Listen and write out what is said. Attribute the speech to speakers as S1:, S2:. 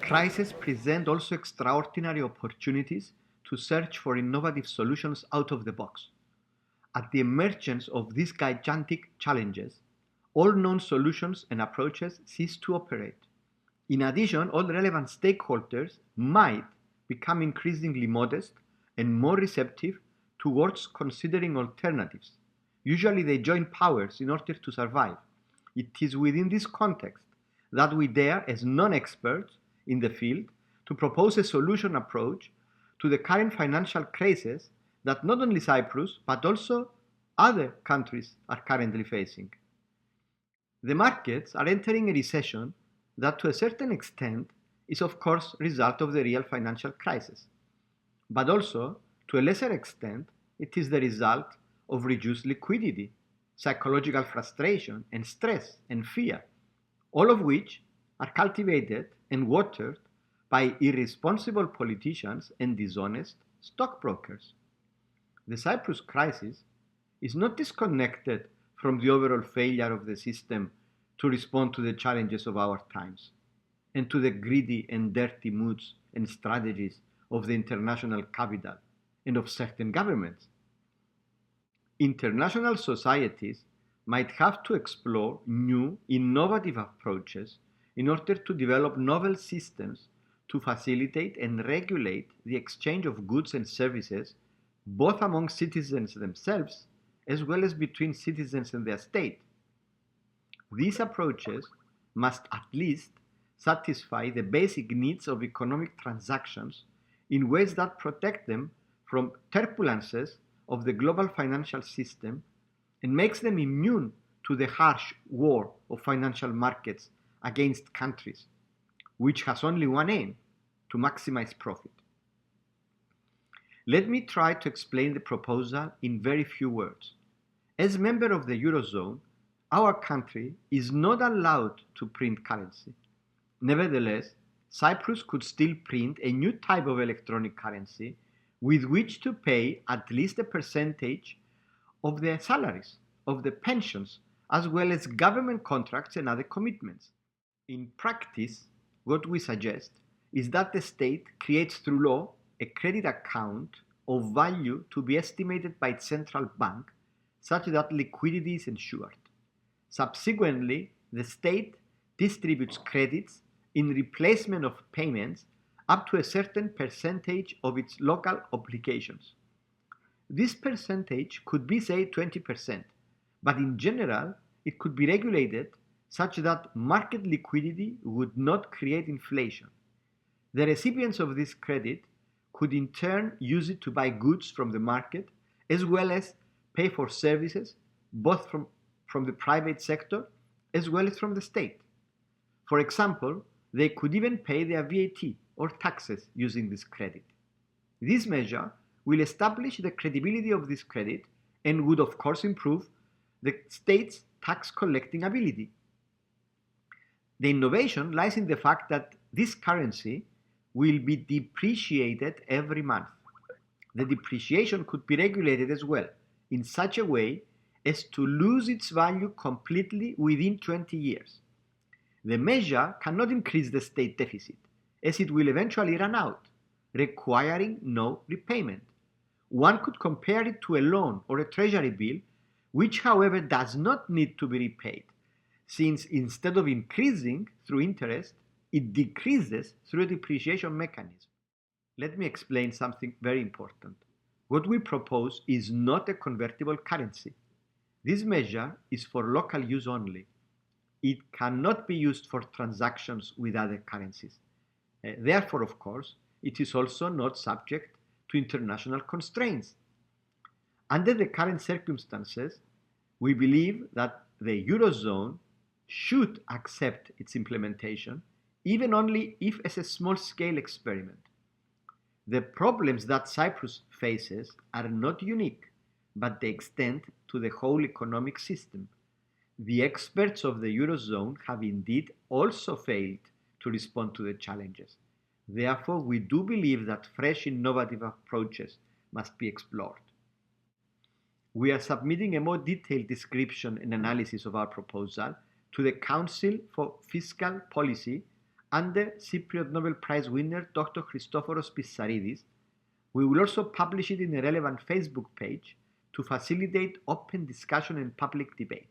S1: Crises present also extraordinary opportunities to search for innovative solutions out of the box. At the emergence of these gigantic challenges, all known solutions and approaches cease to operate. In addition, all relevant stakeholders might become increasingly modest and more receptive towards considering alternatives. Usually they join powers in order to survive. It is within this context that we dare, as non-experts in the field, to propose a solution approach to the current financial crisis that not only Cyprus, but also other countries are currently facing. The markets are entering a recession that to a certain extent is of course a result of the real financial crisis. But also, to a lesser extent, it is the result of reduced liquidity, psychological frustration and stress and fear, all of which are cultivated and watered by irresponsible politicians and dishonest stockbrokers. The Cyprus crisis is not disconnected from the overall failure of the system to respond to the challenges of our times and to the greedy and dirty moods and strategies of the international capital and of certain governments. International societies might have to explore new, innovative approaches in order to develop novel systems to facilitate and regulate the exchange of goods and services both among citizens themselves as well as between citizens and their state. These approaches must at least satisfy the basic needs of economic transactions in ways that protect them from turbulences of the global financial system and makes them immune to the harsh war of financial markets against countries, which has only one aim: to maximize profit. Let me try to explain the proposal in very few words. As a member of the Eurozone, our country is not allowed to print currency. Nevertheless, Cyprus could still print a new type of electronic currency with which to pay at least a percentage of their salaries, of the pensions, as well as government contracts and other commitments. In practice, what we suggest is that the state creates through law a credit account of value to be estimated by its central bank such that liquidity is ensured. Subsequently, the state distributes credits in replacement of payments up to a certain percentage of its local obligations. This percentage could be, say, 20%, but in general, it could be regulated such that market liquidity would not create inflation. The recipients of this credit could in turn use it to buy goods from the market as well as pay for services both from the private sector as well as from the state. For example, they could even pay their VAT or taxes using this credit. This measure will establish the credibility of this credit and would of course improve the state's tax collecting ability. The innovation lies in the fact that this currency will be depreciated every month. The depreciation could be regulated as well in such a way as to lose its value completely within 20 years. The measure cannot increase the state deficit, as it will eventually run out, requiring no repayment. One could compare it to a loan or a treasury bill, which however does not need to be repaid, since instead of increasing through interest, it decreases through a depreciation mechanism. Let me explain something very important. What we propose is not a convertible currency. This measure is for local use only. It cannot be used for transactions with other currencies. Therefore, of course, it is also not subject to international constraints. Under the current circumstances, we believe that the Eurozone should accept its implementation, even only if as a small-scale experiment. The problems that Cyprus faces are not unique, but they extend to the whole economic system. The experts of the Eurozone have indeed also failed to respond to the challenges. Therefore, we do believe that fresh innovative approaches must be explored. We are submitting a more detailed description and analysis of our proposal to the Council for Fiscal Policy under Cypriot Nobel Prize winner Dr. Christoforos Pissaridis. We will also publish it in a relevant Facebook page to facilitate open discussion and public debate.